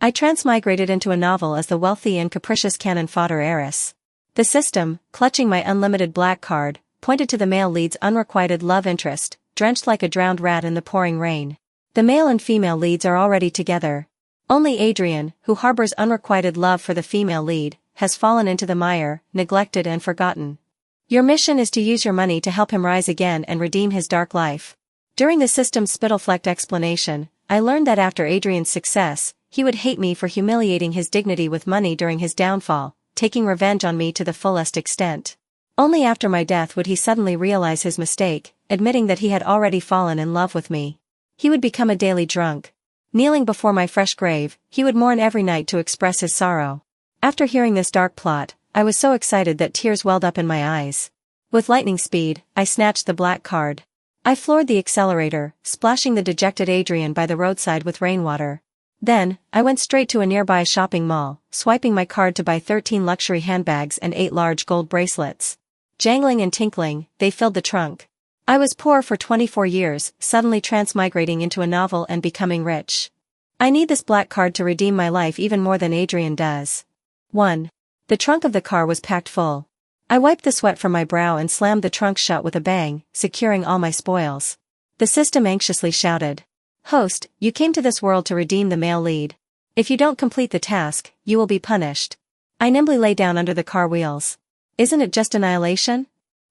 I transmigrated into a novel as the wealthy and capricious cannon fodder heiress. The system, clutching my unlimited black card, pointed to the male lead's unrequited love interest, drenched like a drowned rat in the pouring rain. The male and female leads are already together. Only Adrian, who harbors unrequited love for the female lead, has fallen into the mire, neglected and forgotten. Your mission is to use your money to help him rise again and redeem his dark life. During the system's spittleflecked explanation, I learned that after Adrian's success, he would hate me for humiliating his dignity with money during his downfall, taking revenge on me to the fullest extent. Only after my death would he suddenly realize his mistake, admitting that he had already fallen in love with me. He would become a daily drunk. Kneeling before my fresh grave, he would mourn every night to express his sorrow. After hearing this dark plot, I was so excited that tears welled up in my eyes. With lightning speed, I snatched the black card. I floored the accelerator, splashing the dejected Adrian by the roadside with rainwater. Then, I went straight to a nearby shopping mall, swiping my card to buy 13 luxury handbags and 8 large gold bracelets. Jangling and tinkling, they filled the trunk. I was poor for 24 years, suddenly transmigrating into a novel and becoming rich. I need this black card to redeem my life even more than Adrian does. 1. The trunk of the car was packed full. I wiped the sweat from my brow and slammed the trunk shut with a bang, securing all my spoils. The system anxiously shouted. Host, you came to this world to redeem the male lead. If you don't complete the task, you will be punished. I nimbly lay down under the car wheels. Isn't it just annihilation?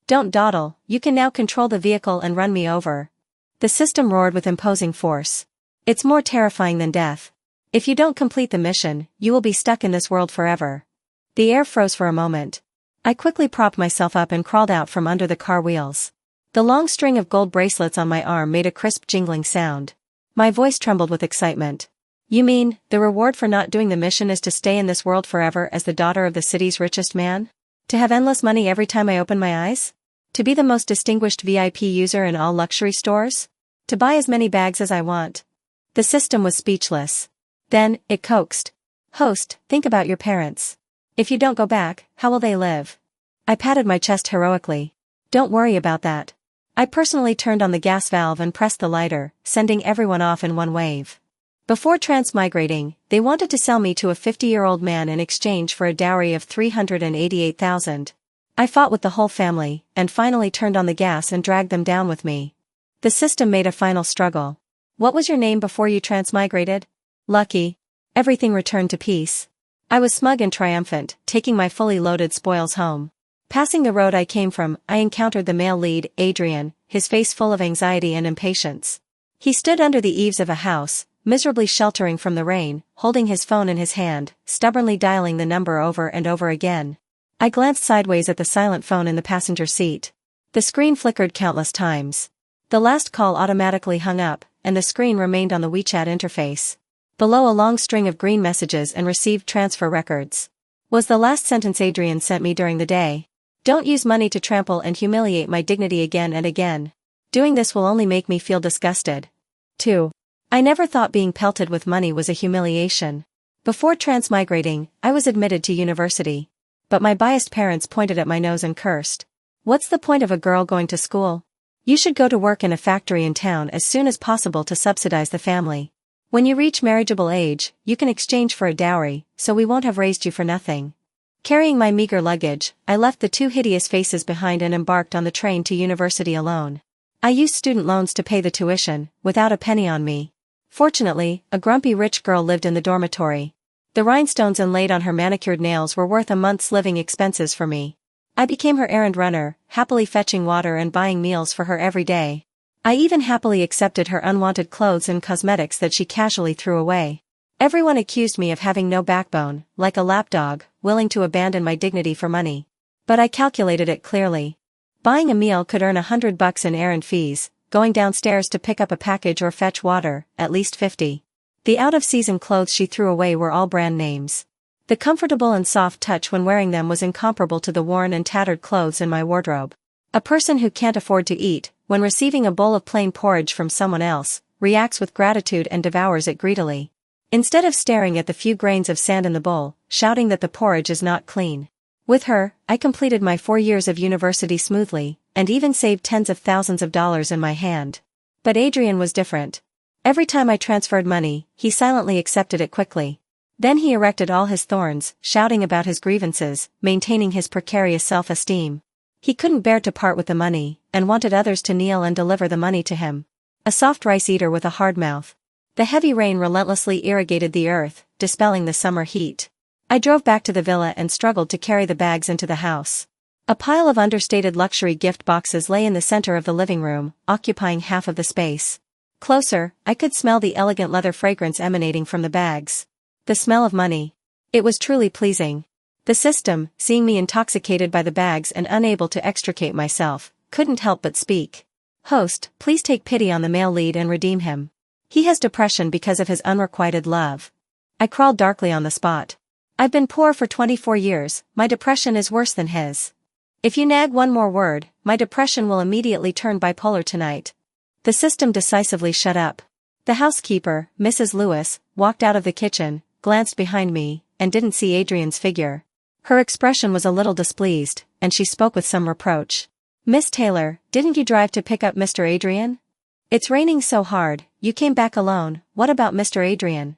Don't dawdle, you can now control the vehicle and run me over. The system roared with imposing force. It's more terrifying than death. If you don't complete the mission, you will be stuck in this world forever. The air froze for a moment. I quickly propped myself up and crawled out from under the car wheels. The long string of gold bracelets on my arm made a crisp jingling sound. My voice trembled with excitement. You mean, the reward for not doing the mission is to stay in this world forever as the daughter of the city's richest man? To have endless money every time I open my eyes? To be the most distinguished VIP user in all luxury stores? To buy as many bags as I want? The system was speechless. Then, it coaxed. Host, think about your parents. If you don't go back, how will they live? I patted my chest heroically. Don't worry about that. I personally turned on the gas valve and pressed the lighter, sending everyone off in one wave. Before transmigrating, they wanted to sell me to a 50-year-old man in exchange for a dowry of $388,000. I fought with the whole family, and finally turned on the gas and dragged them down with me. The system made a final struggle. What was your name before you transmigrated? Lucky. Everything returned to peace. I was smug and triumphant, taking my fully loaded spoils home. Passing the road I came from, I encountered the male lead, Adrian, his face full of anxiety and impatience. He stood under the eaves of a house, miserably sheltering from the rain, holding his phone in his hand, stubbornly dialing the number over and over again. I glanced sideways at the silent phone in the passenger seat. The screen flickered countless times. The last call automatically hung up, and the screen remained on the WeChat interface. Below a long string of green messages and received transfer records. Was the last sentence Adrian sent me during the day. Don't use money to trample and humiliate my dignity again and again. Doing this will only make me feel disgusted. 2. I never thought being pelted with money was a humiliation. Before transmigrating, I was admitted to university. But my biased parents pointed at my nose and cursed. What's the point of a girl going to school? You should go to work in a factory in town as soon as possible to subsidize the family. When you reach marriageable age, you can exchange for a dowry, so we won't have raised you for nothing. Carrying my meager luggage, I left the 2 hideous faces behind and embarked on the train to university alone. I used student loans to pay the tuition, without a penny on me. Fortunately, a grumpy rich girl lived in the dormitory. The rhinestones inlaid on her manicured nails were worth a month's living expenses for me. I became her errand runner, happily fetching water and buying meals for her every day. I even happily accepted her unwanted clothes and cosmetics that she casually threw away. Everyone accused me of having no backbone, like a lapdog, willing to abandon my dignity for money. But I calculated it clearly. Buying a meal could earn $100 in errand fees, going downstairs to pick up a package or fetch water, at least 50. The out-of-season clothes she threw away were all brand names. The comfortable and soft touch when wearing them was incomparable to the worn and tattered clothes in my wardrobe. A person who can't afford to eat, when receiving a bowl of plain porridge from someone else, reacts with gratitude and devours it greedily. Instead of staring at the few grains of sand in the bowl, shouting that the porridge is not clean. With her, I completed my 4 years of university smoothly, and even saved tens of thousands of dollars in my hand. But Adrian was different. Every time I transferred money, he silently accepted it quickly. Then he erected all his thorns, shouting about his grievances, maintaining his precarious self-esteem. He couldn't bear to part with the money, and wanted others to kneel and deliver the money to him. A soft rice-eater with a hard mouth. The heavy rain relentlessly irrigated the earth, dispelling the summer heat. I drove back to the villa and struggled to carry the bags into the house. A pile of understated luxury gift boxes lay in the center of the living room, occupying half of the space. Closer, I could smell the elegant leather fragrance emanating from the bags. The smell of money. It was truly pleasing. The system, seeing me intoxicated by the bags and unable to extricate myself, couldn't help but speak. "Host, please take pity on the male lead and redeem him. He has depression because of his unrequited love." I crawled darkly on the spot. "I've been poor for 24 years, my depression is worse than his. If you nag one more word, my depression will immediately turn bipolar tonight." The system decisively shut up. The housekeeper, Mrs. Lewis, walked out of the kitchen, glanced behind me, and didn't see Adrian's figure. Her expression was a little displeased, and she spoke with some reproach. "Miss Taylor, didn't you drive to pick up Mr. Adrian? It's raining so hard, you came back alone, what about Mr. Adrian?"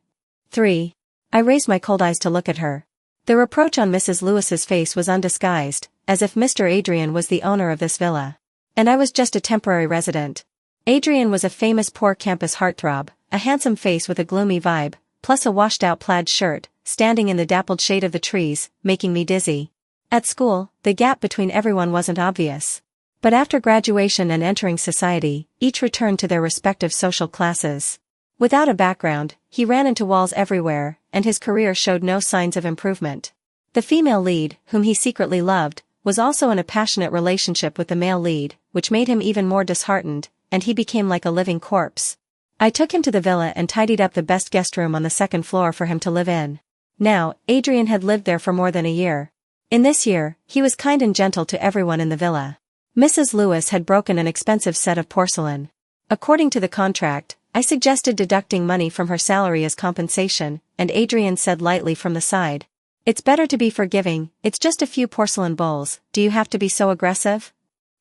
3. I raised my cold eyes to look at her. The reproach on Mrs. Lewis's face was undisguised, as if Mr. Adrian was the owner of this villa. And I was just a temporary resident. Adrian was a famous poor campus heartthrob, a handsome face with a gloomy vibe, plus a washed-out plaid shirt, standing in the dappled shade of the trees, making me dizzy. At school, the gap between everyone wasn't obvious. But after graduation and entering society, each returned to their respective social classes. Without a background, he ran into walls everywhere, and his career showed no signs of improvement. The female lead, whom he secretly loved, was also in a passionate relationship with the male lead, which made him even more disheartened, and he became like a living corpse. I took him to the villa and tidied up the best guest room on the second floor for him to live in. Now, Adrian had lived there for more than a year. In this year, he was kind and gentle to everyone in the villa. Mrs. Lewis had broken an expensive set of porcelain. According to the contract, I suggested deducting money from her salary as compensation, and Adrian said lightly from the side, "It's better to be forgiving, it's just a few porcelain bowls, do you have to be so aggressive?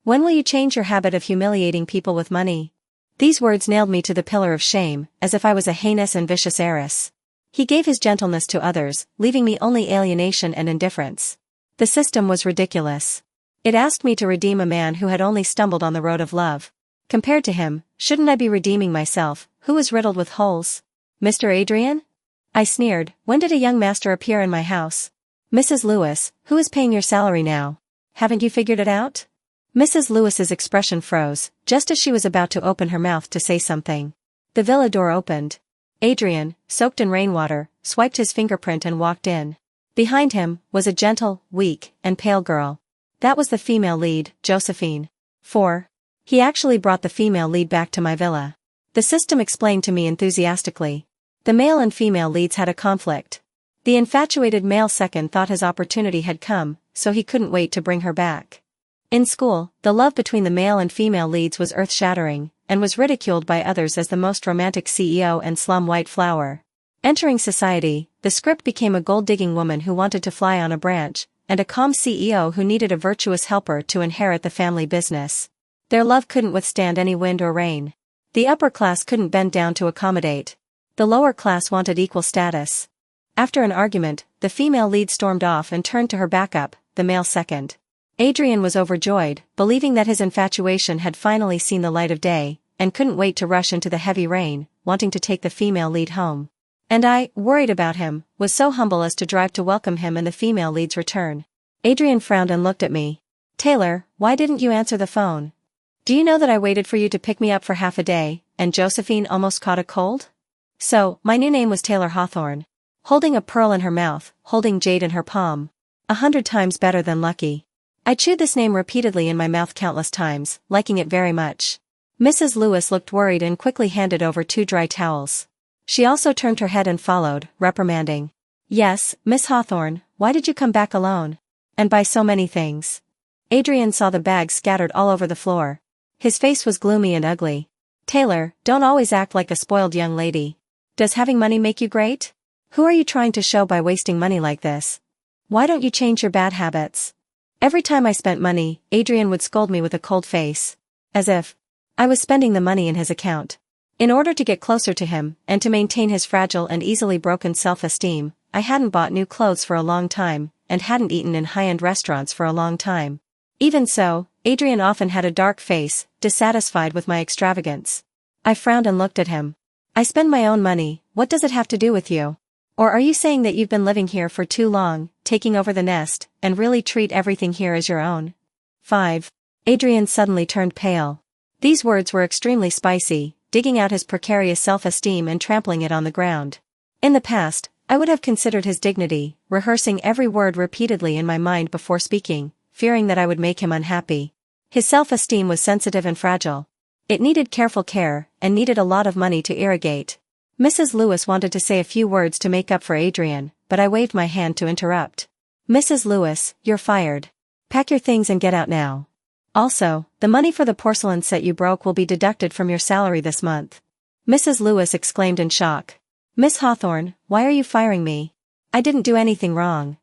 When will you change your habit of humiliating people with money?" These words nailed me to the pillar of shame, as if I was a heinous and vicious heiress. He gave his gentleness to others, leaving me only alienation and indifference. The system was ridiculous. It asked me to redeem a man who had only stumbled on the road of love. Compared to him, shouldn't I be redeeming myself, who was riddled with holes? "Mr. Adrian?" I sneered, "When did a young master appear in my house?" "Mrs. Lewis, who is paying your salary now? Haven't you figured it out?" Mrs. Lewis's expression froze, just as she was about to open her mouth to say something. The villa door opened. Adrian, soaked in rainwater, swiped his fingerprint and walked in. Behind him was a gentle, weak, and pale girl. That was the female lead, Josephine. 4. He actually brought the female lead back to my villa. The system explained to me enthusiastically. The male and female leads had a conflict. The infatuated male second thought his opportunity had come, so he couldn't wait to bring her back. In school, the love between the male and female leads was earth-shattering, and was ridiculed by others as the most romantic CEO and slum white flower. Entering society, the script became a gold-digging woman who wanted to fly on a branch, and a calm CEO who needed a virtuous helper to inherit the family business. Their love couldn't withstand any wind or rain. The upper class couldn't bend down to accommodate. The lower class wanted equal status. After an argument, the female lead stormed off and turned to her backup, the male second. Adrian was overjoyed, believing that his infatuation had finally seen the light of day, and couldn't wait to rush into the heavy rain, wanting to take the female lead home. And I, worried about him, was so humble as to drive to welcome him in the female lead's return. Adrian frowned and looked at me. "Taylor, why didn't you answer the phone? Do you know that I waited for you to pick me up for half a day, and Josephine almost caught a cold?" So, my new name was Taylor Hawthorne. Holding a pearl in her mouth, holding jade in her palm. 100 times better than lucky. I chewed this name repeatedly in my mouth countless times, liking it very much. Mrs. Lewis looked worried and quickly handed over 2 dry towels. She also turned her head and followed, reprimanding. "Yes, Miss Hawthorne, why did you come back alone? And buy so many things?" Adrian saw the bags scattered all over the floor. His face was gloomy and ugly. "Taylor, don't always act like a spoiled young lady. Does having money make you great? Who are you trying to show by wasting money like this? Why don't you change your bad habits?" Every time I spent money, Adrian would scold me with a cold face. As if I was spending the money in his account. In order to get closer to him, and to maintain his fragile and easily broken self-esteem, I hadn't bought new clothes for a long time, and hadn't eaten in high-end restaurants for a long time. Even so, Adrian often had a dark face, dissatisfied with my extravagance. I frowned and looked at him. I spend my own money, what does it have to do with you? Or are you saying that you've been living here for too long, taking over the nest, and really treat everything here as your own? 5. Adrian suddenly turned pale. These words were extremely spicy, digging out his precarious self-esteem and trampling it on the ground. In the past, I would have considered his dignity, rehearsing every word repeatedly in my mind before speaking, fearing that I would make him unhappy. His self-esteem was sensitive and fragile. It needed careful care, and needed a lot of money to irrigate. Mrs. Lewis wanted to say a few words to make up for Adrian, but I waved my hand to interrupt. Mrs. Lewis, you're fired. Pack your things and get out now. Also, the money for the porcelain set you broke will be deducted from your salary this month. Mrs. Lewis exclaimed in shock. Miss Hawthorne, why are you firing me? I didn't do anything wrong.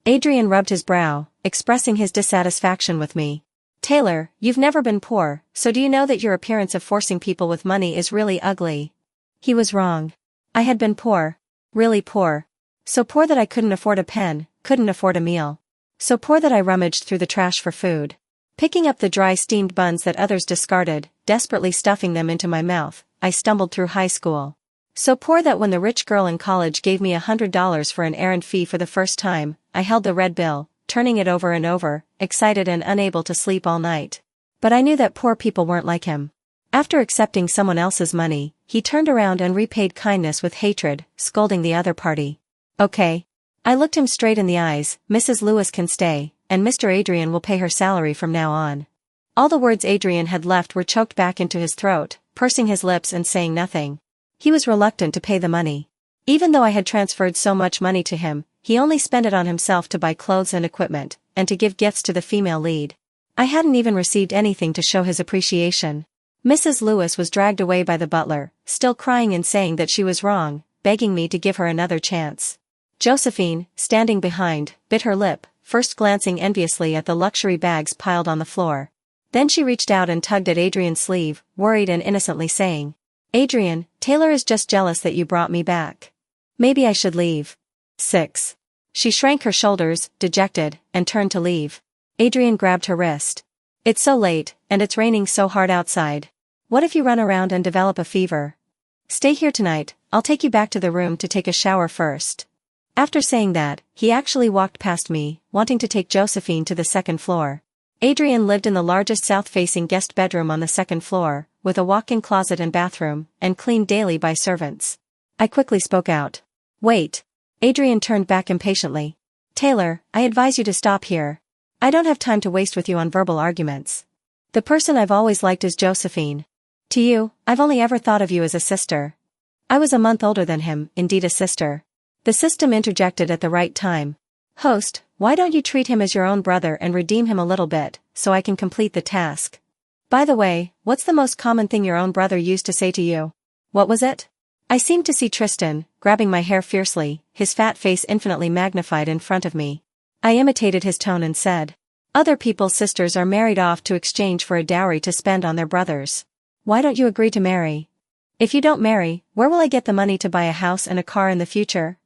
Adrian rubbed his brow, expressing his dissatisfaction with me. Taylor, you've never been poor, so do you know that your appearance of forcing people with money is really ugly? He was wrong. I had been poor. Really poor. So poor that I couldn't afford a pen, couldn't afford a meal. So poor that I rummaged through the trash for food. Picking up the dry steamed buns that others discarded, desperately stuffing them into my mouth, I stumbled through high school. So poor that when the rich girl in college gave me $100 for an errand fee for the first time, I held the red bill, turning it over and over, excited and unable to sleep all night. But I knew that poor people weren't like him. After accepting someone else's money, he turned around and repaid kindness with hatred, scolding the other party. Okay. I looked him straight in the eyes. Mrs. Lewis can stay, and Mr. Adrian will pay her salary from now on. All the words Adrian had left were choked back into his throat, pursing his lips and saying nothing. He was reluctant to pay the money. Even though I had transferred so much money to him, he only spent it on himself to buy clothes and equipment, and to give gifts to the female lead. I hadn't even received anything to show his appreciation. Mrs. Lewis was dragged away by the butler, still crying and saying that she was wrong, begging me to give her another chance. Josephine, standing behind, bit her lip, first glancing enviously at the luxury bags piled on the floor. Then she reached out and tugged at Adrian's sleeve, worried and innocently saying, Adrian, Taylor is just jealous that you brought me back. Maybe I should leave. 6. She shrank her shoulders, dejected, and turned to leave. Adrian grabbed her wrist. It's so late, and it's raining so hard outside. What if you run around and develop a fever? Stay here tonight, I'll take you back to the room to take a shower first. After saying that, he actually walked past me, wanting to take Josephine to the second floor. Adrian lived in the largest south-facing guest bedroom on the second floor, with a walk-in closet and bathroom, and cleaned daily by servants. I quickly spoke out. Wait. Adrian turned back impatiently. Taylor, I advise you to stop here. I don't have time to waste with you on verbal arguments. The person I've always liked is Josephine. To you, I've only ever thought of you as a sister. I was a month older than him, indeed a sister. The system interjected at the right time. Host, why don't you treat him as your own brother and redeem him a little bit, so I can complete the task? By the way, what's the most common thing your own brother used to say to you? What was it? I seemed to see Tristan, grabbing my hair fiercely, his fat face infinitely magnified in front of me. I imitated his tone and said, other people's sisters are married off to exchange for a dowry to spend on their brothers. Why don't you agree to marry? If you don't marry, where will I get the money to buy a house and a car in the future?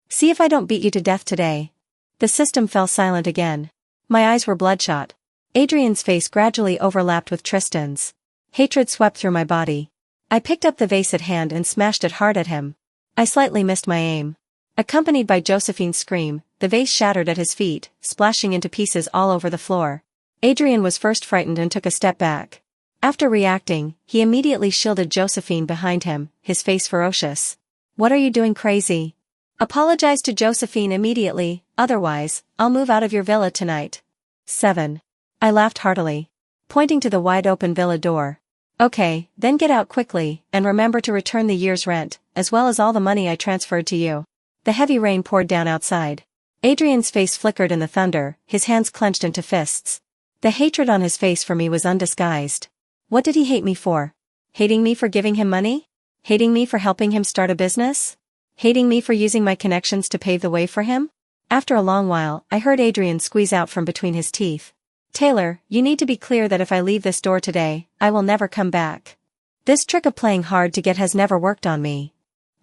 See if I don't beat you to death today. The system fell silent again. My eyes were bloodshot. Adrian's face gradually overlapped with Tristan's. Hatred swept through my body. I picked up the vase at hand and smashed it hard at him. I slightly missed my aim. Accompanied by Josephine's scream, the vase shattered at his feet, splashing into pieces all over the floor. Adrian was first frightened and took a step back. After reacting, he immediately shielded Josephine behind him, his face ferocious. What are you doing, crazy? Apologize to Josephine immediately, otherwise, I'll move out of your villa tonight. 7. I laughed heartily, pointing to the wide-open villa door. Okay, then get out quickly, and remember to return the year's rent, as well as all the money I transferred to you. The heavy rain poured down outside. Adrian's face flickered in the thunder, his hands clenched into fists. The hatred on his face for me was undisguised. What did he hate me for? Hating me for giving him money? Hating me for helping him start a business? Hating me for using my connections to pave the way for him? After a long while, I heard Adrian squeeze out from between his teeth. Taylor, you need to be clear that if I leave this door today, I will never come back. This trick of playing hard to get has never worked on me.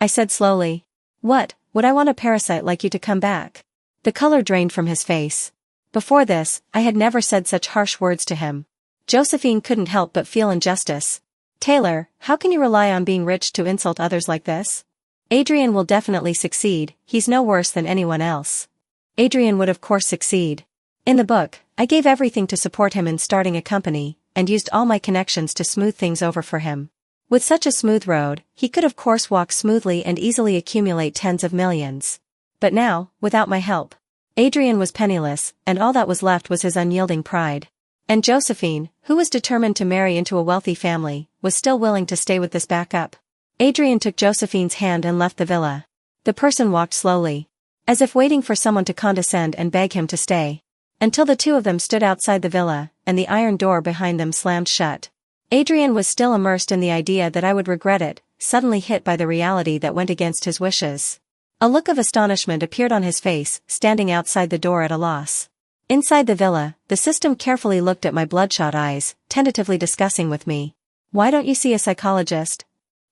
I said slowly. What would I want a parasite like you to come back? The color drained from his face. Before this, I had never said such harsh words to him. Josephine couldn't help but feel injustice. Taylor, how can you rely on being rich to insult others like this? Adrian will definitely succeed, he's no worse than anyone else. Adrian would of course succeed. In the book, I gave everything to support him in starting a company, and used all my connections to smooth things over for him. With such a smooth road, he could of course walk smoothly and easily accumulate tens of millions. But now, without my help, Adrian was penniless, and all that was left was his unyielding pride. And Josephine, who was determined to marry into a wealthy family, was still willing to stay with this backup. Adrian took Josephine's hand and left the villa. The person walked slowly, as if waiting for someone to condescend and beg him to stay, until the two of them stood outside the villa, and the iron door behind them slammed shut. Adrian was still immersed in the idea that I would regret it, suddenly hit by the reality that went against his wishes. A look of astonishment appeared on his face, standing outside the door at a loss. Inside the villa, the system carefully looked at my bloodshot eyes, tentatively discussing with me. Why don't you see a psychologist?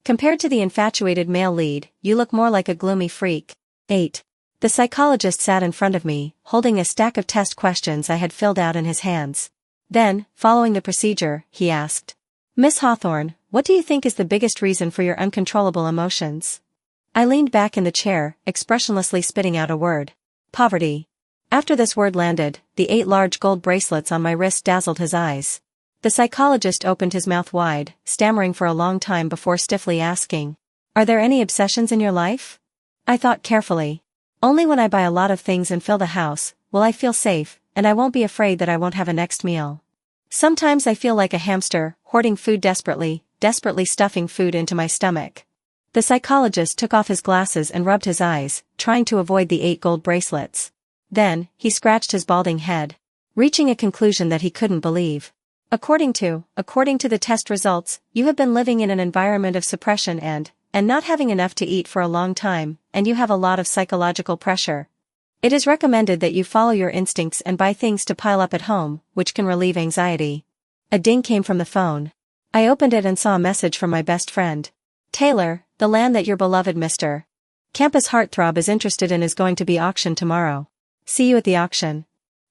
Compared to the infatuated male lead, you look more like a gloomy freak. 8. The psychologist sat in front of me, holding a stack of test questions I had filled out in his hands. Then, following the procedure, he asked, Miss Hawthorne, what do you think is the biggest reason for your uncontrollable emotions? I leaned back in the chair, expressionlessly spitting out a word. Poverty. After this word landed, the 8 large gold bracelets on my wrist dazzled his eyes. The psychologist opened his mouth wide, stammering for a long time before stiffly asking, Are there any obsessions in your life? I thought carefully. Only when I buy a lot of things and fill the house, will I feel safe, and I won't be afraid that I won't have a next meal. Sometimes I feel like a hamster, hoarding food desperately stuffing food into my stomach. The psychologist took off his glasses and rubbed his eyes, trying to avoid the 8 gold bracelets. Then, he scratched his balding head, reaching a conclusion that he couldn't believe. According to the test results, you have been living in an environment of suppression and not having enough to eat for a long time, and you have a lot of psychological pressure. It is recommended that you follow your instincts and buy things to pile up at home, which can relieve anxiety. A ding came from the phone. I opened it and saw a message from my best friend. Taylor, the land that your beloved Mr. Campus heartthrob is interested in is going to be auctioned tomorrow. See you at the auction.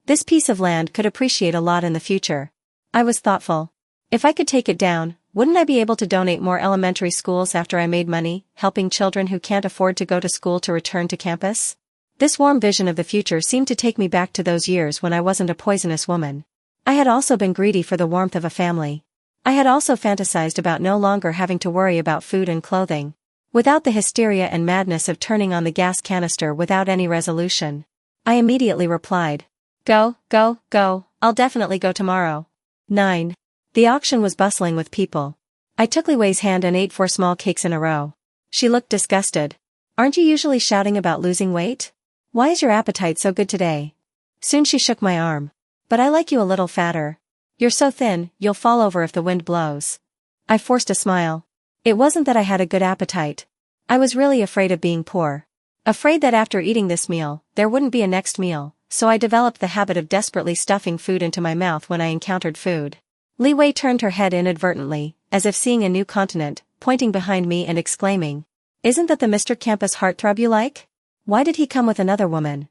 This piece of land could appreciate a lot in the future. I was thoughtful. If I could take it down, wouldn't I be able to donate more elementary schools after I made money, helping children who can't afford to go to school to return to campus? This warm vision of the future seemed to take me back to those years when I wasn't a poisonous woman. I had also been greedy for the warmth of a family. I had also fantasized about no longer having to worry about food and clothing, without the hysteria and madness of turning on the gas canister without any resolution. I immediately replied, Go, I'll definitely go tomorrow. 9. The auction was bustling with people. I took Li Wei's hand and ate 4 small cakes in a row. She looked disgusted. Aren't you usually shouting about losing weight? Why is your appetite so good today? Soon she shook my arm. But I like you a little fatter. You're so thin, you'll fall over if the wind blows. I forced a smile. It wasn't that I had a good appetite. I was really afraid of being poor. Afraid that after eating this meal, there wouldn't be a next meal, so I developed the habit of desperately stuffing food into my mouth when I encountered food. Li Wei turned her head inadvertently, as if seeing a new continent, pointing behind me and exclaiming, Isn't that the Mr. Campus heartthrob you like? Why did he come with another woman?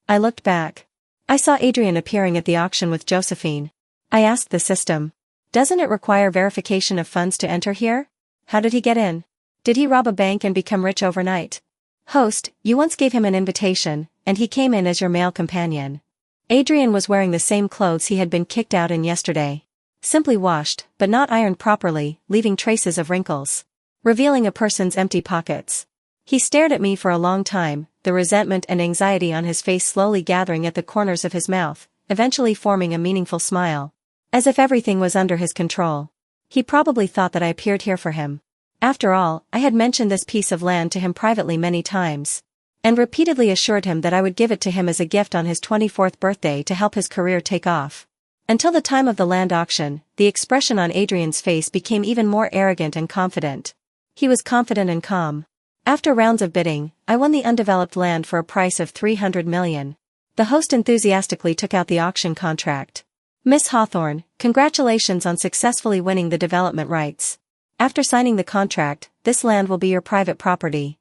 I looked back. I saw Adrian appearing at the auction with Josephine. I asked the system, Doesn't it require verification of funds to enter here? How did he get in? Did he rob a bank and become rich overnight? Host, you once gave him an invitation, and he came in as your male companion. Adrian was wearing the same clothes he had been kicked out in yesterday. Simply washed, but not ironed properly, leaving traces of wrinkles, revealing a person's empty pockets. He stared at me for a long time, the resentment and anxiety on his face slowly gathering at the corners of his mouth, eventually forming a meaningful smile. As if everything was under his control. He probably thought that I appeared here for him. After all, I had mentioned this piece of land to him privately many times, and repeatedly assured him that I would give it to him as a gift on his 24th birthday to help his career take off. Until the time of the land auction, the expression on Adrian's face became even more arrogant and confident. He was confident and calm. After rounds of bidding, I won the undeveloped land for a price of 300 million. The host enthusiastically took out the auction contract. Miss Hawthorne, congratulations on successfully winning the development rights. After signing the contract, this land will be your private property.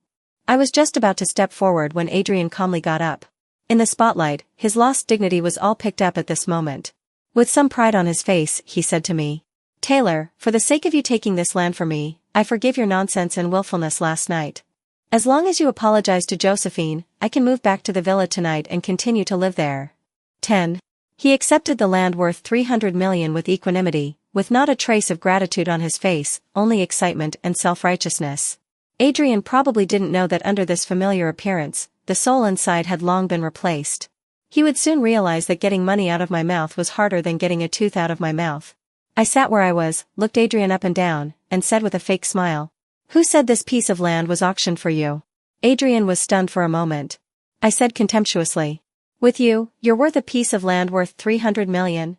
I was just about to step forward when Adrian calmly got up. In the spotlight, his lost dignity was all picked up at this moment. With some pride on his face, he said to me, "Taylor, for the sake of you taking this land for me, I forgive your nonsense and willfulness last night. As long as you apologize to Josephine, I can move back to the villa tonight and continue to live there." 10. He accepted the land worth 300 million with equanimity, with not a trace of gratitude on his face, only excitement and self-righteousness. Adrian probably didn't know that under this familiar appearance, the soul inside had long been replaced. He would soon realize that getting money out of my mouth was harder than getting a tooth out of my mouth. I sat where I was, looked Adrian up and down, and said with a fake smile, "Who said this piece of land was auctioned for you?" Adrian was stunned for a moment. I said contemptuously, "With you, you're worth a piece of land worth 300 million.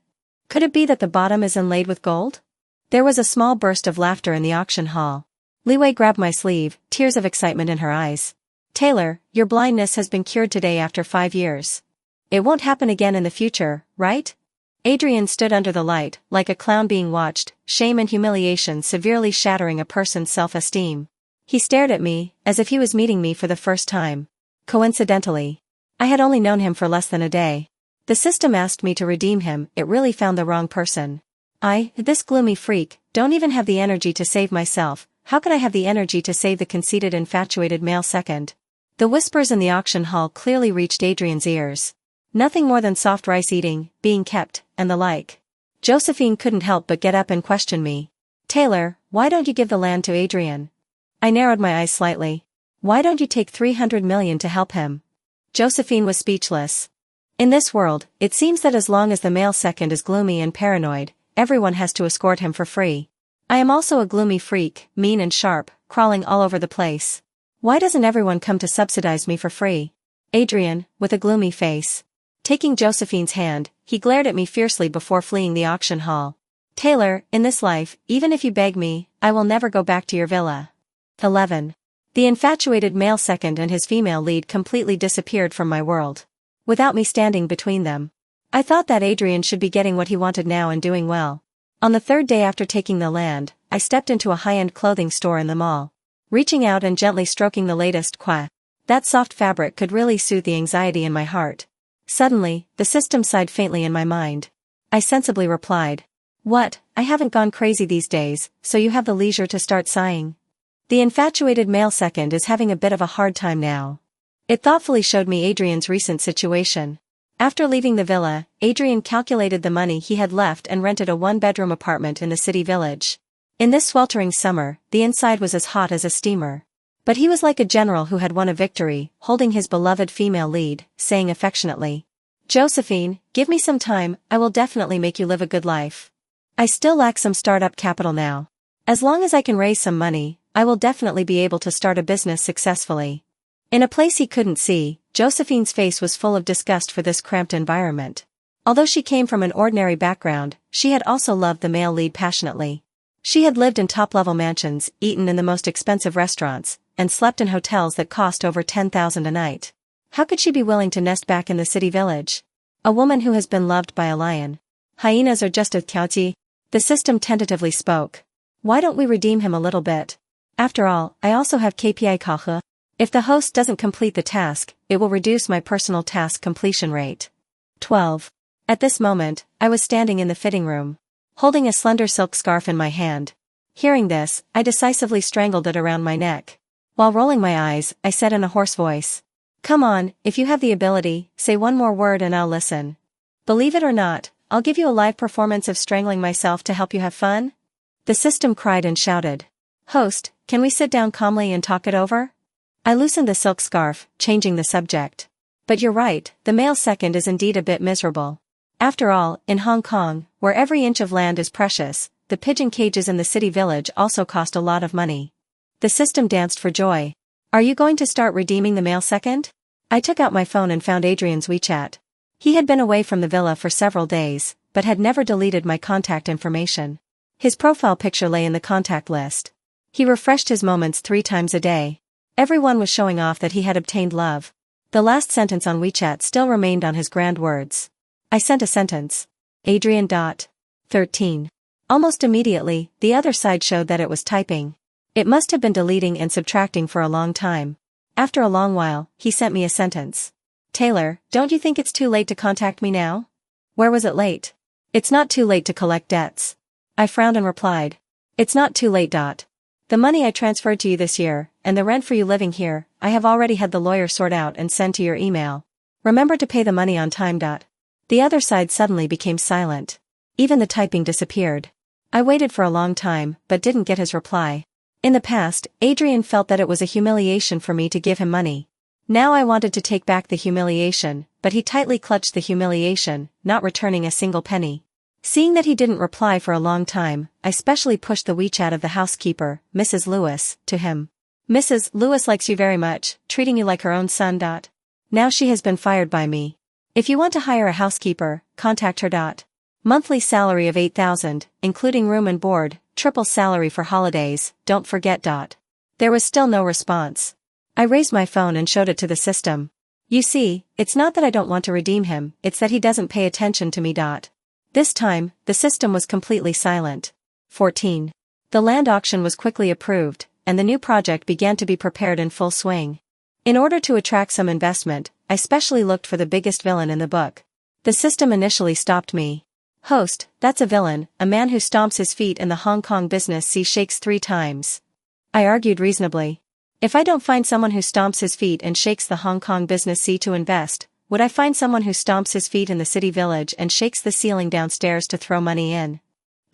Could it be that the bottom is inlaid with gold?" There was a small burst of laughter in the auction hall. Liwei grabbed my sleeve, tears of excitement in her eyes. "Taylor, your blindness has been cured today after 5 years. It won't happen again in the future, right?" Adrian stood under the light, like a clown being watched, shame and humiliation severely shattering a person's self-esteem. He stared at me, as if he was meeting me for the first time. Coincidentally, I had only known him for less than a day. The system asked me to redeem him. It really found the wrong person. This gloomy freak, don't even have the energy to save myself. How could I have the energy to save the conceited, infatuated male second? The whispers in the auction hall clearly reached Adrian's ears. Nothing more than soft rice eating, being kept, and the like. Josephine couldn't help but get up and question me. "Taylor, why don't you give the land to Adrian?" I narrowed my eyes slightly. "Why don't you take 300 million to help him?" Josephine was speechless. In this world, it seems that as long as the male second is gloomy and paranoid, everyone has to escort him for free. I am also a gloomy freak, mean and sharp, crawling all over the place. Why doesn't everyone come to subsidize me for free? Adrian, with a gloomy face. Taking Josephine's hand, he glared at me fiercely before fleeing the auction hall. "Taylor, in this life, even if you beg me, I will never go back to your villa." 11. The infatuated male second and his female lead completely disappeared from my world. Without me standing between them. I thought that Adrian should be getting what he wanted now and doing well. On the third day after taking the land, I stepped into a high-end clothing store in the mall. Reaching out and gently stroking the latest that soft fabric could really soothe the anxiety in my heart. Suddenly, the system sighed faintly in my mind. I sensibly replied, "What, I haven't gone crazy these days, so you have the leisure to start sighing." The infatuated male second is having a bit of a hard time now. It thoughtfully showed me Adrian's recent situation. After leaving the villa, Adrian calculated the money he had left and rented a one-bedroom apartment in the city village. In this sweltering summer, the inside was as hot as a steamer. But he was like a general who had won a victory, holding his beloved female lead, saying affectionately, "Josephine, give me some time, I will definitely make you live a good life. I still lack some startup capital now. As long as I can raise some money, I will definitely be able to start a business successfully." In a place he couldn't see, Josephine's face was full of disgust for this cramped environment. Although she came from an ordinary background, she had also loved the male lead passionately. She had lived in top-level mansions, eaten in the most expensive restaurants, and slept in hotels that cost over 10,000 a night. How could she be willing to nest back in the city village? A woman who has been loved by a lion. Hyenas are just as cowty. The system tentatively spoke. "Why don't we redeem him a little bit? After all, I also have KPI kahe. If the host doesn't complete the task, it will reduce my personal task completion rate." 12. At this moment, I was standing in the fitting room, holding a slender silk scarf in my hand. Hearing this, I decisively strangled it around my neck. While rolling my eyes, I said in a hoarse voice, "Come on, if you have the ability, say one more word and I'll listen. Believe it or not, I'll give you a live performance of strangling myself to help you have fun." The system cried and shouted, "Host, can we sit down calmly and talk it over?" I loosened the silk scarf, changing the subject. "But you're right, the male second is indeed a bit miserable. After all, in Hong Kong, where every inch of land is precious, the pigeon cages in the city village also cost a lot of money." The system danced for joy. "Are you going to start redeeming the male second?" I took out my phone and found Adrian's WeChat. He had been away from the villa for several days, but had never deleted my contact information. His profile picture lay in the contact list. He refreshed his moments 3 times a day. Everyone was showing off that he had obtained love. The last sentence on WeChat still remained on his grand words. I sent a sentence. Adrian. 13. Almost immediately, the other side showed that it was typing. It must have been deleting and subtracting for a long time. After a long while, he sent me a sentence. Taylor, don't you think it's too late to contact me now? Where was it late? It's not too late to collect debts. I frowned and replied. It's not too late. The money I transferred to you this year, and the rent for you living here, I have already had the lawyer sort out and send to your email. Remember to pay the money on time. The other side suddenly became silent. Even the typing disappeared. I waited for a long time, but didn't get his reply. In the past, Adrian felt that it was a humiliation for me to give him money. Now I wanted to take back the humiliation, but he tightly clutched the humiliation, not returning a single penny. Seeing that he didn't reply for a long time, I specially pushed the WeChat of the housekeeper, Mrs. Lewis, to him. Mrs. Lewis likes you very much, treating you like her own son. Now she has been fired by me. If you want to hire a housekeeper, contact her. Monthly salary of $8,000, including room and board, triple salary for holidays, don't forget. There was still no response. I raised my phone and showed it to the system. You see, it's not that I don't want to redeem him, it's that he doesn't pay attention to me. This time, the system was completely silent. 14. The land auction was quickly approved, and the new project began to be prepared in full swing. In order to attract some investment, I specially looked for the biggest villain in the book. The system initially stopped me. Host, that's a villain, a man who stomps his feet in the Hong Kong business sea shakes 3 times. I argued reasonably. If I don't find someone who stomps his feet and shakes the Hong Kong business sea to invest, would I find someone who stomps his feet in the city village and shakes the ceiling downstairs to throw money in?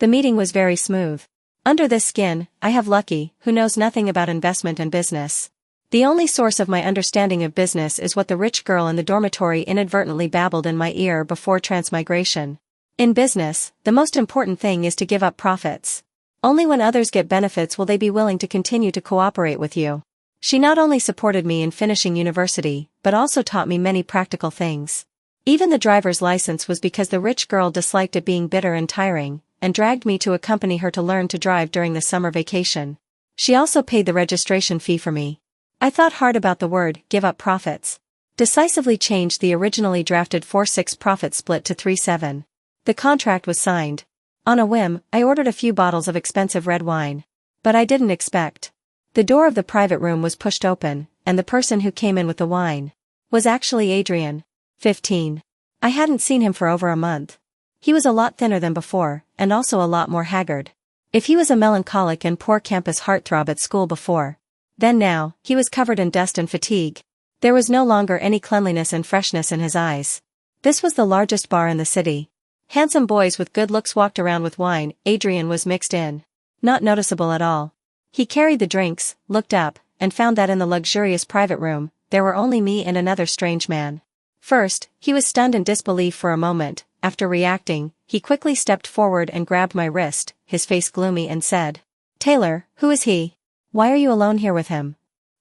The meeting was very smooth. Under this skin, I have Lucky, who knows nothing about investment and business. The only source of my understanding of business is what the rich girl in the dormitory inadvertently babbled in my ear before transmigration. In business, the most important thing is to give up profits. Only when others get benefits will they be willing to continue to cooperate with you. She not only supported me in finishing university, but also taught me many practical things. Even the driver's license was because the rich girl disliked it being bitter and tiring, and dragged me to accompany her to learn to drive during the summer vacation. She also paid the registration fee for me. I thought hard about the word, give up profits. Decisively changed the originally drafted 4-6 profit split to 3-7. The contract was signed. On a whim, I ordered a few bottles of expensive red wine. But I didn't expect. The door of the private room was pushed open, and the person who came in with the wine was actually Adrian. 15. I hadn't seen him for over a month. He was a lot thinner than before, and also a lot more haggard. If he was a melancholic and poor campus heartthrob at school before, then now, he was covered in dust and fatigue. There was no longer any cleanliness and freshness in his eyes. This was the largest bar in the city. Handsome boys with good looks walked around with wine. Adrian was mixed in. Not noticeable at all. He carried the drinks, looked up, and found that in the luxurious private room, there were only me and another strange man. First, he was stunned in disbelief for a moment. After reacting, he quickly stepped forward and grabbed my wrist, his face gloomy, and said, Taylor, who is he? Why are you alone here with him?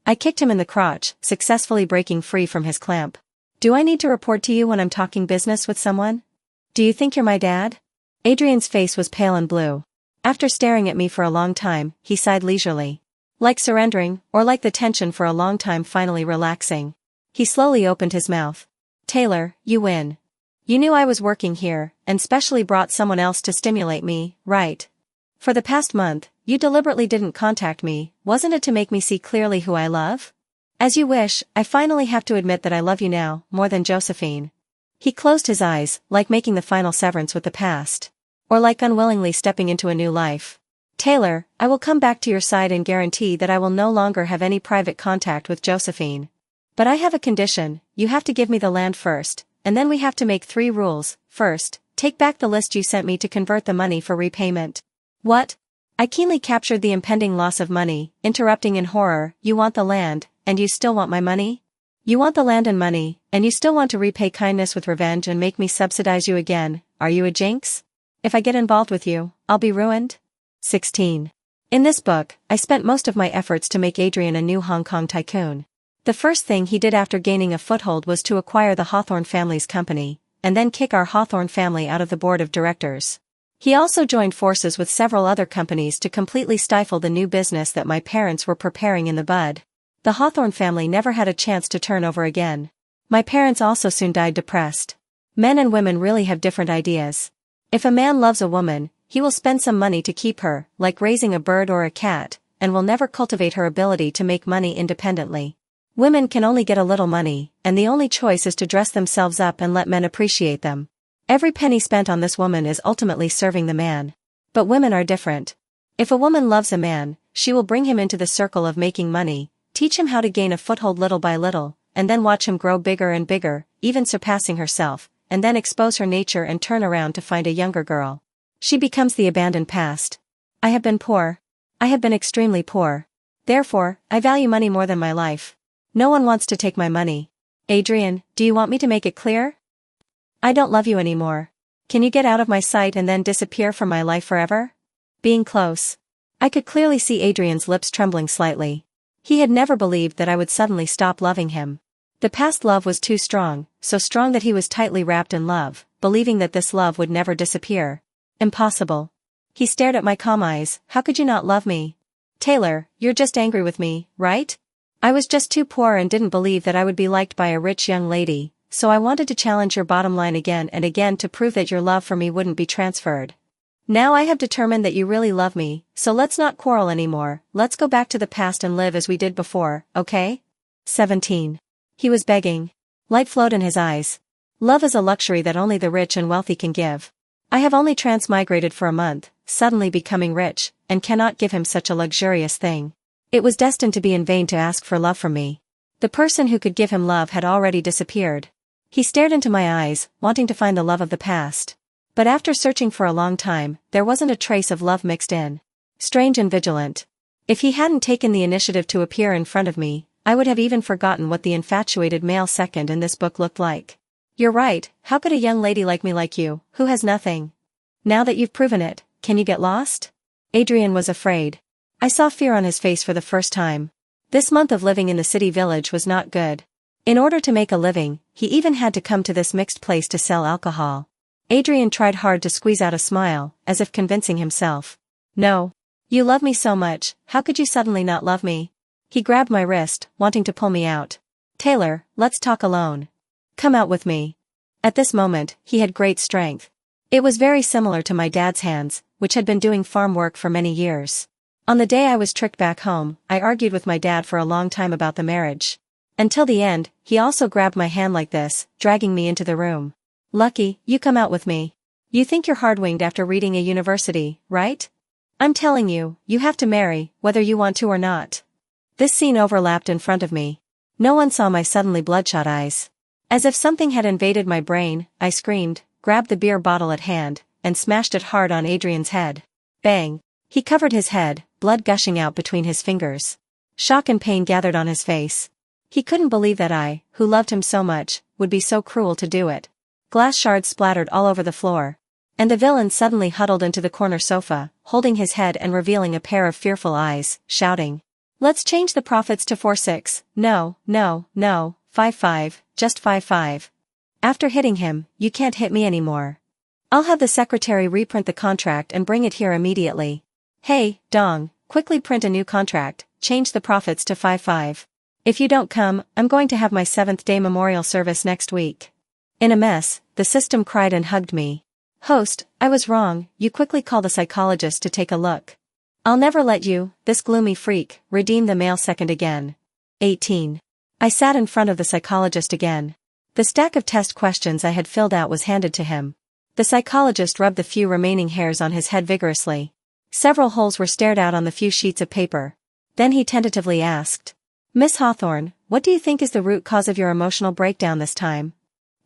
I kicked him in the crotch, successfully breaking free from his clamp. Do I need to report to you when I'm talking business with someone? Do you think you're my dad? Adrian's face was pale and blue. After staring at me for a long time, he sighed leisurely. Like surrendering, or like the tension for a long time finally relaxing. He slowly opened his mouth. Taylor, you win. You knew I was working here, and specially brought someone else to stimulate me, right? For the past month, you deliberately didn't contact me, wasn't it to make me see clearly who I love? As you wish, I finally have to admit that I love you now, more than Josephine. He closed his eyes, like making the final severance with the past. Or like unwillingly stepping into a new life. Taylor, I will come back to your side and guarantee that I will no longer have any private contact with Josephine. But I have a condition, you have to give me the land first, and then we have to make 3 rules. First, take back the list you sent me to convert the money for repayment. What? I keenly captured the impending loss of money, interrupting in horror. You want the land, and you still want my money? You want the land and money, and you still want to repay kindness with revenge and make me subsidize you again. Are you a jinx? If I get involved with you, I'll be ruined. 16. In this book, I spent most of my efforts to make Adrian a new Hong Kong tycoon. The first thing he did after gaining a foothold was to acquire the Hawthorne family's company, and then kick our Hawthorne family out of the board of directors. He also joined forces with several other companies to completely stifle the new business that my parents were preparing in the bud. The Hawthorne family never had a chance to turn over again. My parents also soon died depressed. Men and women really have different ideas. If a man loves a woman, he will spend some money to keep her, like raising a bird or a cat, and will never cultivate her ability to make money independently. Women can only get a little money, and the only choice is to dress themselves up and let men appreciate them. Every penny spent on this woman is ultimately serving the man. But women are different. If a woman loves a man, she will bring him into the circle of making money, teach him how to gain a foothold little by little, and then watch him grow bigger and bigger, even surpassing herself, and then expose her nature and turn around to find a younger girl. She becomes the abandoned past. I have been poor. I have been extremely poor. Therefore, I value money more than my life. No one wants to take my money. Adrian, do you want me to make it clear? I don't love you anymore. Can you get out of my sight and then disappear from my life forever? Being close. I could clearly see Adrian's lips trembling slightly. He had never believed that I would suddenly stop loving him. The past love was too strong, so strong that he was tightly wrapped in love, believing that this love would never disappear. Impossible. He stared at my calm eyes. How could you not love me? Taylor, you're just angry with me, right? I was just too poor and didn't believe that I would be liked by a rich young lady, so I wanted to challenge your bottom line again and again to prove that your love for me wouldn't be transferred. Now I have determined that you really love me, so let's not quarrel anymore, let's go back to the past and live as we did before, okay? 17. He was begging. Light flowed in his eyes. Love is a luxury that only the rich and wealthy can give. I have only transmigrated for a month, suddenly becoming rich, and cannot give him such a luxurious thing. It was destined to be in vain to ask for love from me. The person who could give him love had already disappeared. He stared into my eyes, wanting to find the love of the past. But after searching for a long time, there wasn't a trace of love mixed in. Strange and vigilant. If he hadn't taken the initiative to appear in front of me, I would have even forgotten what the infatuated male second in this book looked like. You're right, how could a young lady like me like you, who has nothing? Now that you've proven it, can you get lost? Adrian was afraid. I saw fear on his face for the first time. This month of living in the city village was not good. In order to make a living, he even had to come to this mixed place to sell alcohol. Adrian tried hard to squeeze out a smile, as if convincing himself. No. You love me so much, how could you suddenly not love me? He grabbed my wrist, wanting to pull me out. Taylor, let's talk alone. Come out with me. At this moment, he had great strength. It was very similar to my dad's hands, which had been doing farm work for many years. On the day I was tricked back home, I argued with my dad for a long time about the marriage. Until the end, he also grabbed my hand like this, dragging me into the room. Lucky, you come out with me. You think you're hard-winged after reading a university, right? I'm telling you, you have to marry, whether you want to or not. This scene overlapped in front of me. No one saw my suddenly bloodshot eyes. As if something had invaded my brain, I screamed, grabbed the beer bottle at hand, and smashed it hard on Adrian's head. Bang! He covered his head, blood gushing out between his fingers. Shock and pain gathered on his face. He couldn't believe that I, who loved him so much, would be so cruel to do it. Glass shards splattered all over the floor. And the villain suddenly huddled into the corner sofa, holding his head and revealing a pair of fearful eyes, shouting. Let's change the profits to 4-6, no, 5-5, just 5-5. After hitting him, you can't hit me anymore. I'll have the secretary reprint the contract and bring it here immediately. Hey, Dong, quickly print a new contract, change the profits to 5-5. If you don't come, I'm going to have my 7th-day memorial service next week. In a mess, the system cried and hugged me. Host, I was wrong, you quickly call the psychologist to take a look. I'll never let you, this gloomy freak, redeem the male second again. 18. I sat in front of the psychologist again. The stack of test questions I had filled out was handed to him. The psychologist rubbed the few remaining hairs on his head vigorously. Several holes were stared out on the few sheets of paper. Then he tentatively asked. Miss Hawthorne, what do you think is the root cause of your emotional breakdown this time?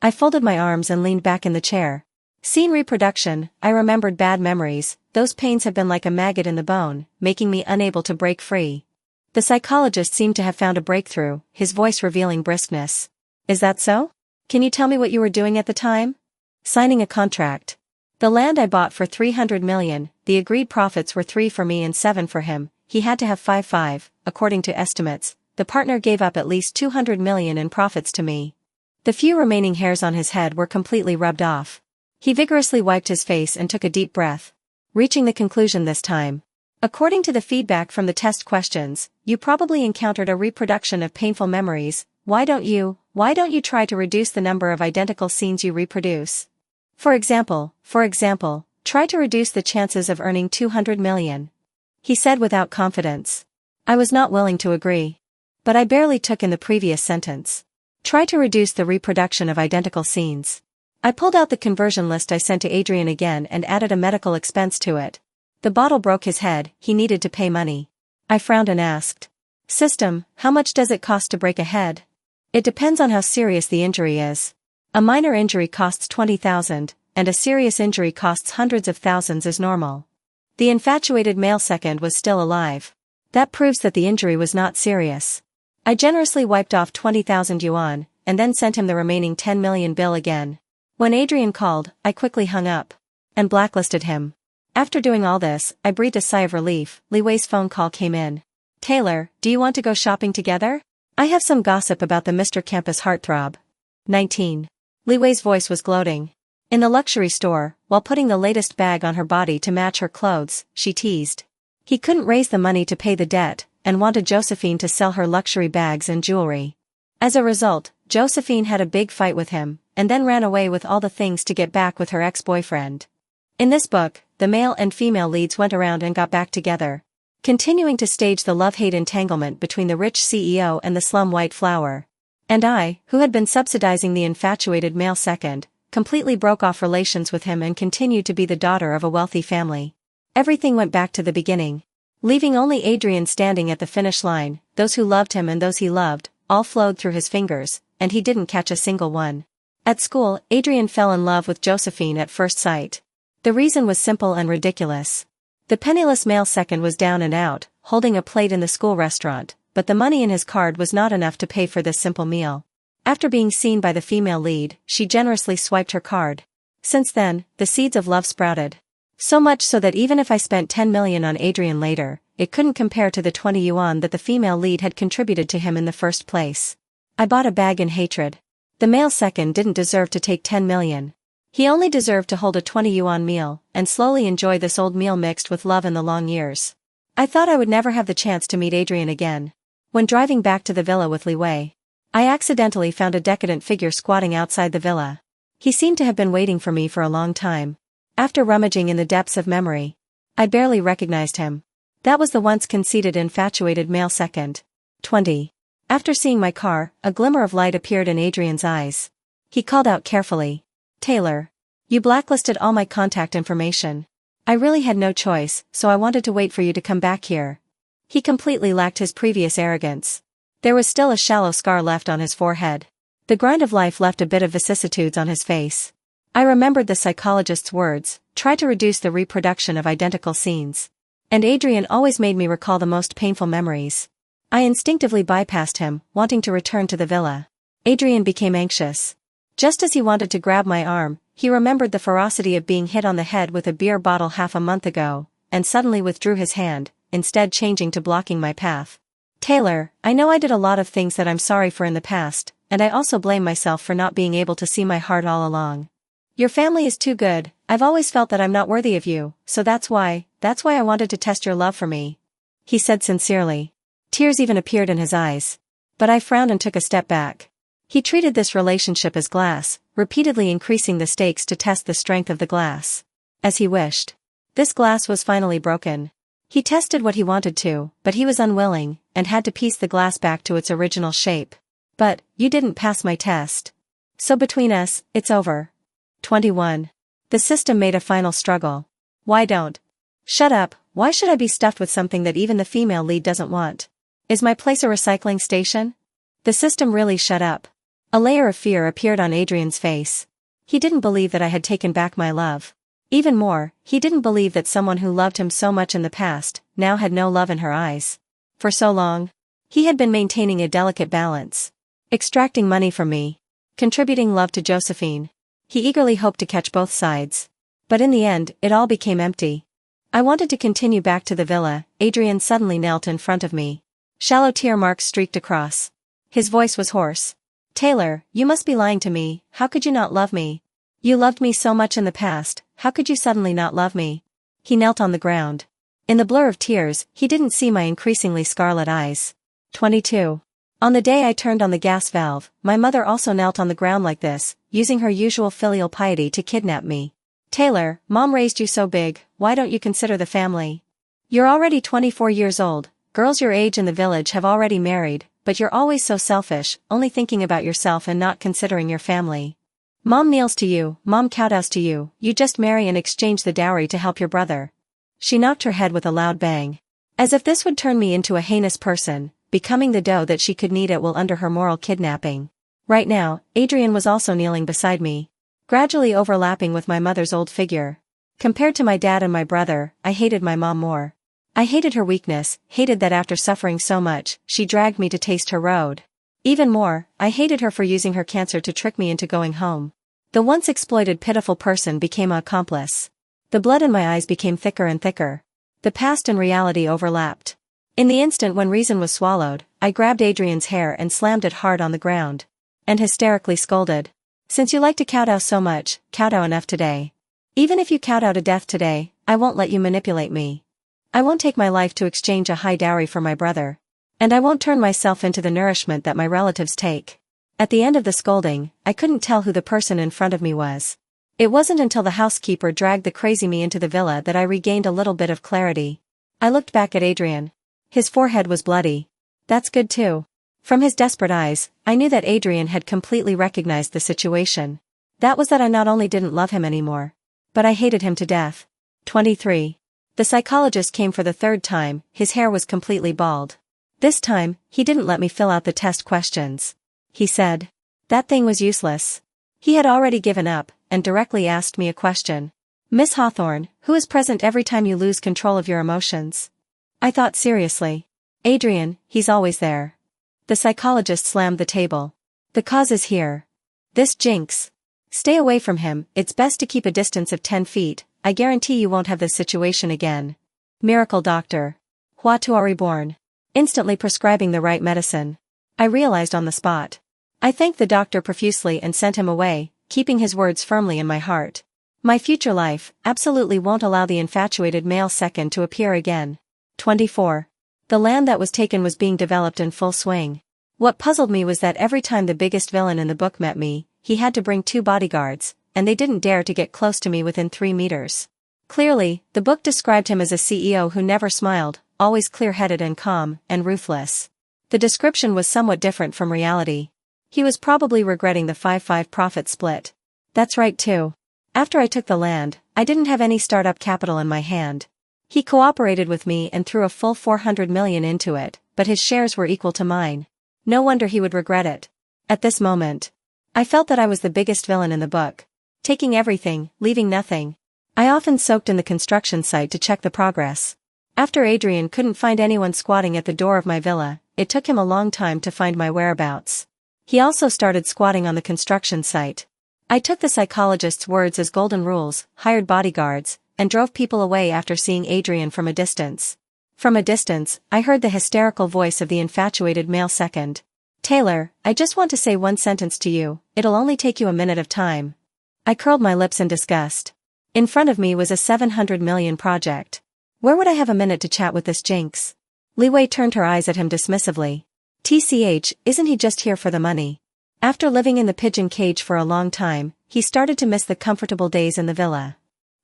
I folded my arms and leaned back in the chair. Seeing reproduction, I remembered bad memories. Those pains have been like a maggot in the bone, making me unable to break free. The psychologist seemed to have found a breakthrough, his voice revealing briskness. Is that so? Can you tell me what you were doing at the time? Signing a contract. The land I bought for 300 million, the agreed profits were 3 for me and 7 for him, he had to have 5-5, according to estimates, the partner gave up at least 200 million in profits to me. The few remaining hairs on his head were completely rubbed off. He vigorously wiped his face and took a deep breath. Reaching the conclusion this time. According to the feedback from the test questions, you probably encountered a reproduction of painful memories. Why don't you try to reduce the number of identical scenes you reproduce? For example, try to reduce the chances of earning 200 million. He said without confidence. I was not willing to agree. But I barely took in the previous sentence. Try to reduce the reproduction of identical scenes. I pulled out the conversion list I sent to Adrian again and added a medical expense to it. The bottle broke his head, he needed to pay money. I frowned and asked. System, how much does it cost to break a head? It depends on how serious the injury is. A minor injury costs 20,000, and a serious injury costs hundreds of thousands is normal. The infatuated male second was still alive. That proves that the injury was not serious. I generously wiped off 20,000 yuan, and then sent him the remaining 10 million bill again. When Adrian called, I quickly hung up. And blacklisted him. After doing all this, I breathed a sigh of relief. Li Wei's phone call came in. Taylor, do you want to go shopping together? I have some gossip about the Mr. Campus heartthrob. 19. Li Wei's voice was gloating. In the luxury store, while putting the latest bag on her body to match her clothes, she teased. He couldn't raise the money to pay the debt, and wanted Josephine to sell her luxury bags and jewelry. As a result, Josephine had a big fight with him, and then ran away with all the things to get back with her ex-boyfriend. In this book, the male and female leads went around and got back together, continuing to stage the love-hate entanglement between the rich CEO and the slum white flower. And I, who had been subsidizing the infatuated male second, completely broke off relations with him and continued to be the daughter of a wealthy family. Everything went back to the beginning. Leaving only Adrian standing at the finish line, those who loved him and those he loved, all flowed through his fingers, and he didn't catch a single one. At school, Adrian fell in love with Josephine at first sight. The reason was simple and ridiculous. The penniless male second was down and out, holding a plate in the school restaurant, but the money in his card was not enough to pay for this simple meal. After being seen by the female lead, she generously swiped her card. Since then, the seeds of love sprouted. So much so that even if I spent 10 million on Adrian later, it couldn't compare to the 20 yuan that the female lead had contributed to him in the first place. I bought a bag in hatred. The male second didn't deserve to take 10 million. He only deserved to hold a 20 yuan meal, and slowly enjoy this old meal mixed with love in the long years. I thought I would never have the chance to meet Adrian again. When driving back to the villa with Li Wei, I accidentally found a decadent figure squatting outside the villa. He seemed to have been waiting for me for a long time. After rummaging in the depths of memory, I barely recognized him. That was the once conceited infatuated male second. 20. After seeing my car, a glimmer of light appeared in Adrian's eyes. He called out carefully. Taylor. You blacklisted all my contact information. I really had no choice, so I wanted to wait for you to come back here. He completely lacked his previous arrogance. There was still a shallow scar left on his forehead. The grind of life left a bit of vicissitudes on his face. I remembered the psychologist's words, try to reduce the reproduction of identical scenes. And Adrian always made me recall the most painful memories. I instinctively bypassed him, wanting to return to the villa. Adrian became anxious. Just as he wanted to grab my arm, he remembered the ferocity of being hit on the head with a beer bottle half a month ago, and suddenly withdrew his hand, instead changing to blocking my path. Taylor, I know I did a lot of things that I'm sorry for in the past, and I also blame myself for not being able to see my heart all along. Your family is too good. I've always felt that I'm not worthy of you, so that's why I wanted to test your love for me. He said sincerely. Tears even appeared in his eyes. But I frowned and took a step back. He treated this relationship as glass, repeatedly increasing the stakes to test the strength of the glass. As he wished. This glass was finally broken. He tested what he wanted to, but he was unwilling, and had to piece the glass back to its original shape. But, you didn't pass my test. So between us, it's over. 21. The system made a final struggle. Why don't? Shut up, why should I be stuffed with something that even the female lead doesn't want? Is my place a recycling station? The system really shut up. A layer of fear appeared on Adrian's face. He didn't believe that I had taken back my love. Even more, he didn't believe that someone who loved him so much in the past, now had no love in her eyes. For so long, he had been maintaining a delicate balance. Extracting money from me. Contributing love to Josephine. He eagerly hoped to catch both sides. But in the end, it all became empty. I wanted to continue back to the villa. Adrian suddenly knelt in front of me. Shallow tear marks streaked across. His voice was hoarse. Taylor, you must be lying to me. How could you not love me? You loved me so much in the past, how could you suddenly not love me? He knelt on the ground. In the blur of tears, he didn't see my increasingly scarlet eyes. 22. On the day I turned on the gas valve, my mother also knelt on the ground like this, using her usual filial piety to kidnap me. Taylor, Mom raised you so big, why don't you consider the family? You're already 24 years old, girls your age in the village have already married, but you're always so selfish, only thinking about yourself and not considering your family. Mom kneels to you, mom kowtows to you, you just marry and exchange the dowry to help your brother. She knocked her head with a loud bang. As if this would turn me into a heinous person, becoming the dough that she could knead at will under her moral kidnapping. Right now, Adrian was also kneeling beside me, gradually overlapping with my mother's old figure. Compared to my dad and my brother, I hated my mom more. I hated her weakness, hated that after suffering so much, she dragged me to taste her road. Even more, I hated her for using her cancer to trick me into going home. The once exploited pitiful person became an accomplice. The blood in my eyes became thicker and thicker. The past and reality overlapped. In the instant when reason was swallowed, I grabbed Adrian's hair and slammed it hard on the ground. And hysterically scolded. Since you like to kowtow so much, kowtow enough today. Even if you kowtow to death today, I won't let you manipulate me. I won't take my life to exchange a high dowry for my brother. And I won't turn myself into the nourishment that my relatives take. At the end of the scolding, I couldn't tell who the person in front of me was. It wasn't until the housekeeper dragged the crazy me into the villa that I regained a little bit of clarity. I looked back at Adrian. His forehead was bloody. That's good too. From his desperate eyes, I knew that Adrian had completely recognized the situation. That was that I not only didn't love him anymore, but I hated him to death. 23. The psychologist came for the third time, his hair was completely bald. This time, he didn't let me fill out the test questions. He said. That thing was useless. He had already given up, and directly asked me a question. Miss Hawthorne, who is present every time you lose control of your emotions? I thought seriously. Adrian, he's always there. The psychologist slammed the table. The cause is here. This jinx. Stay away from him, it's best to keep a distance of 10 feet, I guarantee you won't have this situation again. Miracle doctor. Hua Tua reborn. Instantly prescribing the right medicine. I realized on the spot. I thanked the doctor profusely and sent him away, keeping his words firmly in my heart. My future life absolutely won't allow the infatuated male second to appear again. 24. The land that was taken was being developed in full swing. What puzzled me was that every time the biggest villain in the book met me, he had to bring 2 bodyguards, and they didn't dare to get close to me within 3 meters. Clearly, the book described him as a CEO who never smiled, always clear-headed and calm, and ruthless. The description was somewhat different from reality. He was probably regretting the 5-5 profit split. That's right too. After I took the land, I didn't have any startup capital in my hand. He cooperated with me and threw a full 400 million into it, but his shares were equal to mine. No wonder he would regret it. At this moment, I felt that I was the biggest villain in the book. Taking everything, leaving nothing. I often soaked in the construction site to check the progress. After Adrian couldn't find anyone squatting at the door of my villa, it took him a long time to find my whereabouts. He also started squatting on the construction site. I took the psychologist's words as golden rules, hired bodyguards, and drove people away after seeing Adrian from a distance. From a distance, I heard the hysterical voice of the infatuated male second. Taylor, I just want to say one sentence to you, it'll only take you a minute of time. I curled my lips in disgust. In front of me was a 700 million project. Where would I have a minute to chat with this jinx? Li Wei turned her eyes at him dismissively. TCH, isn't he just here for the money? After living in the pigeon cage for a long time, he started to miss the comfortable days in the villa.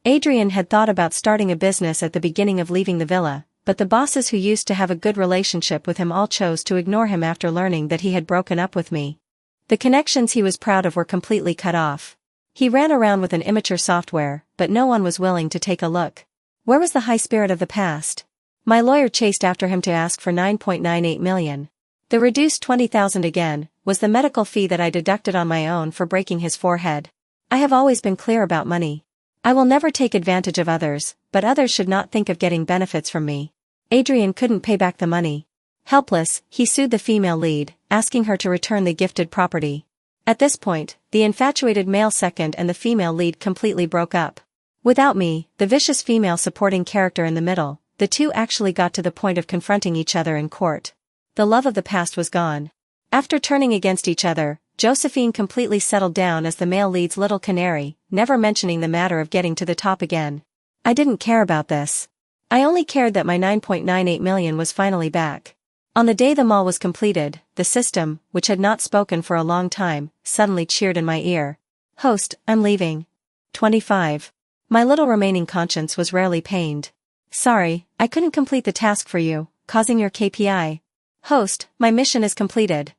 Adrian had thought about starting a business at the beginning of leaving the villa, but the bosses who used to have a good relationship with him all chose to ignore him after learning that he had broken up with me. The connections he was proud of were completely cut off. He ran around with an immature software, but no one was willing to take a look. Where was the high spirit of the past? My lawyer chased after him to ask for 9.98 million. The reduced 20,000 again, was the medical fee that I deducted on my own for breaking his forehead. I have always been clear about money. I will never take advantage of others, but others should not think of getting benefits from me. Adrian couldn't pay back the money. Helpless, he sued the female lead, asking her to return the gifted property. At this point, the infatuated male second and the female lead completely broke up. Without me, the vicious female supporting character in the middle, the two actually got to the point of confronting each other in court. The love of the past was gone. After turning against each other, Josephine completely settled down as the male lead's little canary, never mentioning the matter of getting to the top again. I didn't care about this. I only cared that my 9.98 million was finally back. On the day the mall was completed, the system, which had not spoken for a long time, suddenly cheered in my ear. Host, I'm leaving. 25. My little remaining conscience was rarely pained. Sorry, I couldn't complete the task for you, causing your KPI. Host, my mission is completed.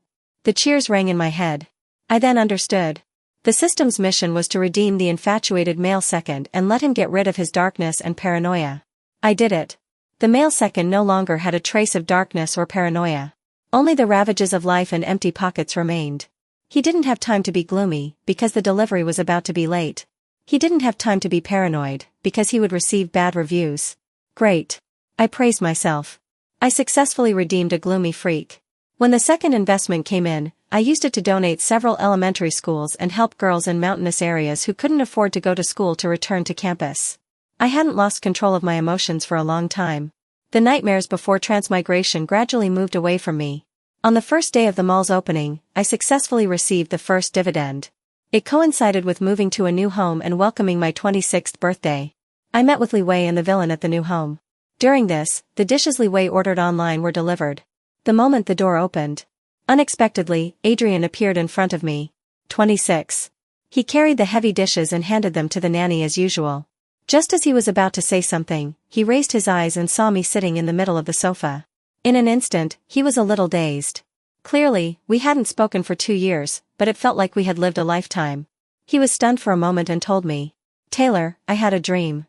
The cheers rang in my head. I then understood. The system's mission was to redeem the infatuated male second and let him get rid of his darkness and paranoia. I did it. The male second no longer had a trace of darkness or paranoia. Only the ravages of life and empty pockets remained. He didn't have time to be gloomy, because the delivery was about to be late. He didn't have time to be paranoid, because he would receive bad reviews. Great. I praised myself. I successfully redeemed a gloomy freak. When the second investment came in, I used it to donate several elementary schools and help girls in mountainous areas who couldn't afford to go to school to return to campus. I hadn't lost control of my emotions for a long time. The nightmares before transmigration gradually moved away from me. On the first day of the mall's opening, I successfully received the first dividend. It coincided with moving to a new home and welcoming my 26th birthday. I met with Li Wei and the villain at the new home. During this, the dishes Li Wei ordered online were delivered. The moment the door opened, unexpectedly, Adrian appeared in front of me. 26. He carried the heavy dishes and handed them to the nanny as usual. Just as he was about to say something, he raised his eyes and saw me sitting in the middle of the sofa. In an instant, he was a little dazed. Clearly, we hadn't spoken for 2 years, but it felt like we had lived a lifetime. He was stunned for a moment and told me, "Taylor, I had a dream.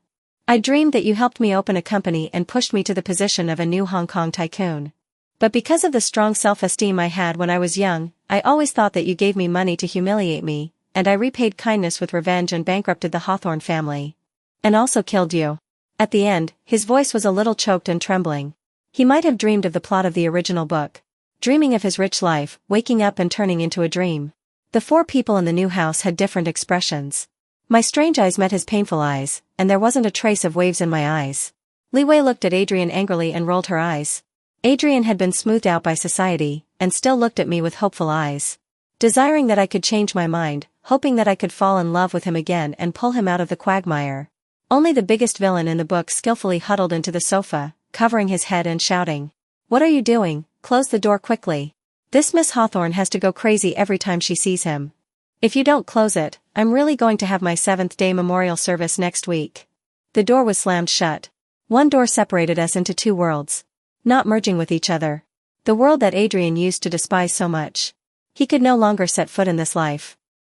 I dreamed that you helped me open a company and pushed me to the position of a new Hong Kong tycoon. But because of the strong self-esteem I had when I was young, I always thought that you gave me money to humiliate me, and I repaid kindness with revenge and bankrupted the Hawthorne family. And also killed you." At the end, his voice was a little choked and trembling. He might have dreamed of the plot of the original book. Dreaming of his rich life, waking up and turning into a dream. The 4 people in the new house had different expressions. My strange eyes met his painful eyes, and there wasn't a trace of waves in my eyes. Li Wei looked at Adrian angrily and rolled her eyes. Adrian had been smoothed out by society, and still looked at me with hopeful eyes. Desiring that I could change my mind, hoping that I could fall in love with him again and pull him out of the quagmire. Only the biggest villain in the book skillfully huddled into the sofa, covering his head and shouting, "What are you doing? Close the door quickly. This Miss Hawthorne has to go crazy every time she sees him. If you don't close it, I'm really going to have my 7th-day memorial service next week." The door was slammed shut. One door separated us into 2 worlds. Not merging with each other. The world that Adrian used to despise so much. He could no longer set foot in this life.